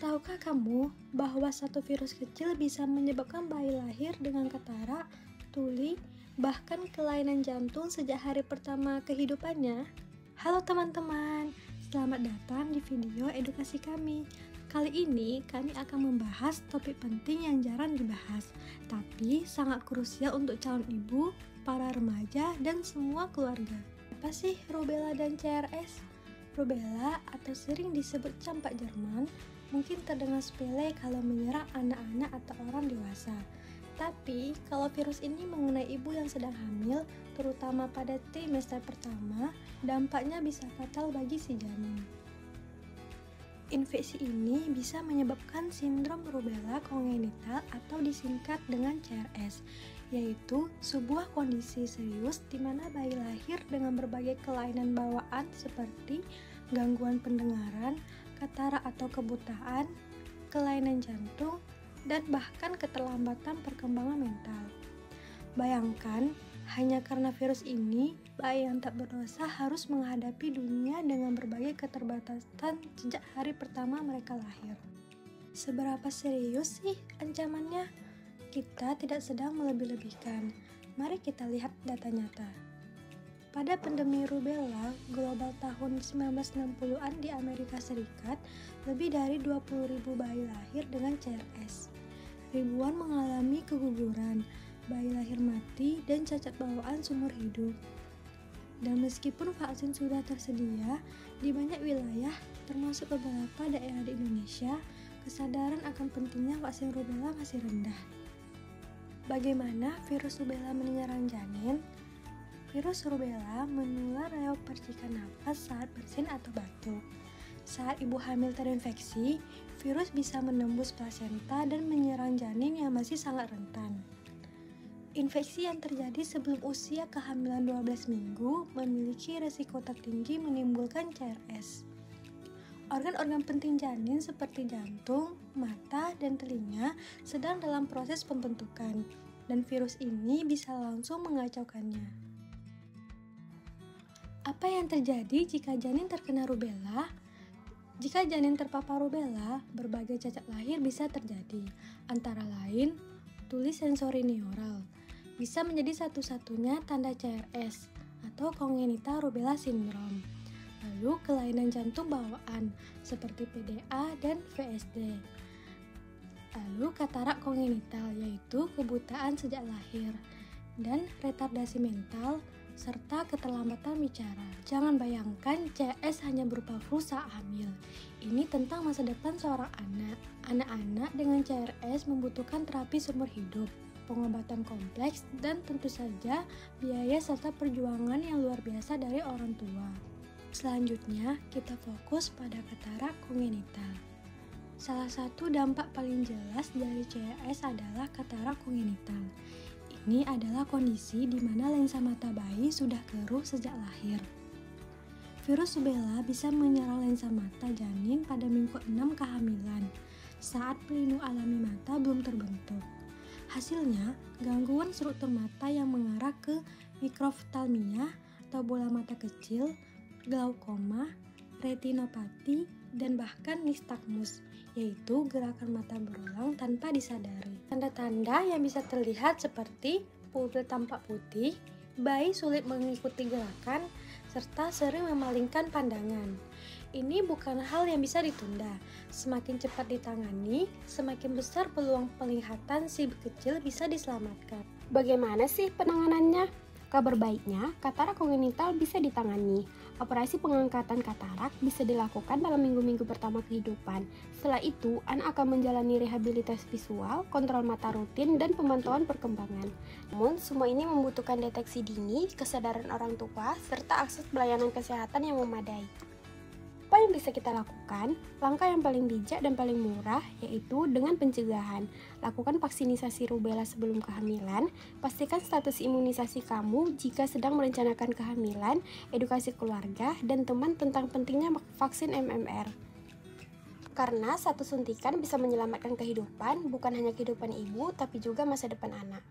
Tahukah kamu bahwa satu virus kecil bisa menyebabkan bayi lahir dengan katarak, tuli, bahkan kelainan jantung sejak hari pertama kehidupannya? Halo teman-teman, selamat datang di video edukasi kami. Kali ini kami akan membahas topik penting yang jarang dibahas, tapi sangat krusial untuk calon ibu, para remaja, dan semua keluarga. Apa sih rubella dan CRS? Rubella atau sering disebut campak Jerman mungkin terdengar sepele kalau menyerang anak-anak atau orang dewasa. Tapi, kalau virus ini mengenai ibu yang sedang hamil, terutama pada trimester pertama, dampaknya bisa fatal bagi si janin. Infeksi ini bisa menyebabkan sindrom rubella kongenital atau disingkat dengan CRS, yaitu sebuah kondisi serius di mana bayi lahir dengan berbagai kelainan bawaan seperti gangguan pendengaran, katarak atau kebutaan, kelainan jantung, dan bahkan keterlambatan perkembangan mental. Bayangkan, hanya karena virus ini, bayi yang tak berdosa harus menghadapi dunia dengan berbagai keterbatasan sejak hari pertama mereka lahir. Seberapa serius sih ancamannya? Kita tidak sedang melebih-lebihkan. Mari kita lihat data nyata. Pada pandemi rubella global tahun 1960-an di Amerika Serikat, lebih dari 20.000 bayi lahir dengan CRS. Ribuan mengalami keguguran, bayi lahir mati, dan cacat bawaan seumur hidup. Dan meskipun vaksin sudah tersedia di banyak wilayah, termasuk beberapa daerah di Indonesia, kesadaran akan pentingnya vaksin rubella masih rendah. Bagaimana virus rubella menyerang janin? Virus rubella menular lewat percikan napas saat bersin atau batuk. Saat ibu hamil terinfeksi, virus bisa menembus plasenta dan menyerang janin yang masih sangat rentan. Infeksi yang terjadi sebelum usia kehamilan 12 minggu memiliki risiko tertinggi menimbulkan CRS. Organ-organ penting janin seperti jantung, mata, dan telinga sedang dalam proses pembentukan, dan virus ini bisa langsung mengacaukannya. Apa yang terjadi jika janin terkena rubella? Jika janin terpapar rubella, berbagai cacat lahir bisa terjadi, antara lain tuli sensorineural. Bisa menjadi satu-satunya tanda CRS atau congenital rubella syndrome. Lalu kelainan jantung bawaan seperti PDA dan VSD. Lalu katarak kongenital yaitu kebutaan sejak lahir, dan retardasi mental serta keterlambatan bicara. Jangan bayangkan CRS hanya berupa flu saat hamil. Ini tentang masa depan seorang anak. Anak-anak dengan CRS membutuhkan terapi seumur hidup, pengobatan kompleks, dan tentu saja biaya serta perjuangan yang luar biasa dari orang tua. Selanjutnya, kita fokus pada katarak kongenital. Salah satu dampak paling jelas dari CRS adalah katarak kongenital. Ini adalah kondisi di mana lensa mata bayi sudah keruh sejak lahir. Virus rubella bisa menyerang lensa mata janin pada minggu 6 kehamilan, saat pelindung alami mata belum terbentuk. Hasilnya, gangguan struktur mata yang mengarah ke mikroftalmia atau bola mata kecil, glaukoma, retinopati, dan bahkan nistagmus, yaitu gerakan mata berulang tanpa disadari. Tanda-tanda yang bisa terlihat seperti pupil tampak putih, bayi sulit mengikuti gerakan, serta sering memalingkan pandangan. Ini bukan hal yang bisa ditunda. Semakin cepat ditangani, semakin besar peluang penglihatan si kecil bisa diselamatkan. Bagaimana sih penanganannya? Kabar baiknya, katarak kongenital bisa ditangani. Operasi pengangkatan katarak bisa dilakukan dalam minggu-minggu pertama kehidupan. Setelah itu, anak akan menjalani rehabilitasi visual, kontrol mata rutin, dan pemantauan perkembangan. Namun, semua ini membutuhkan deteksi dini, kesadaran orang tua, serta akses pelayanan kesehatan yang memadai. Apa yang bisa kita lakukan? Langkah yang paling bijak dan paling murah yaitu dengan pencegahan. Lakukan vaksinisasi rubella sebelum kehamilan, pastikan status imunisasi kamu jika sedang merencanakan kehamilan, edukasi keluarga dan teman tentang pentingnya vaksin MMR. Karena satu suntikan bisa menyelamatkan kehidupan, bukan hanya kehidupan ibu, tapi juga masa depan anak.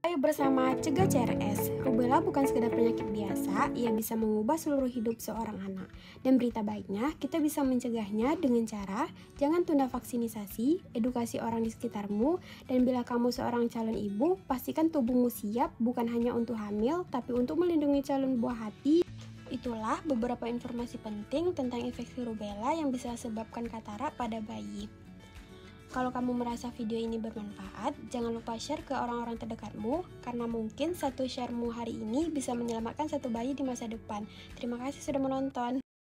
Ayo bersama cegah CRS. Rubella bukan sekedar penyakit biasa, ia bisa mengubah seluruh hidup seorang anak. Dan berita baiknya, kita bisa mencegahnya dengan cara jangan tunda vaksinisasi, edukasi orang di sekitarmu, dan bila kamu seorang calon ibu, pastikan tubuhmu siap bukan hanya untuk hamil, tapi untuk melindungi calon buah hati. Itulah beberapa informasi penting tentang infeksi rubella yang bisa sebabkan katarak pada bayi. Kalau kamu merasa video ini bermanfaat, jangan lupa share ke orang-orang terdekatmu, karena mungkin satu sharemu hari ini bisa menyelamatkan satu bayi di masa depan. Terima kasih sudah menonton.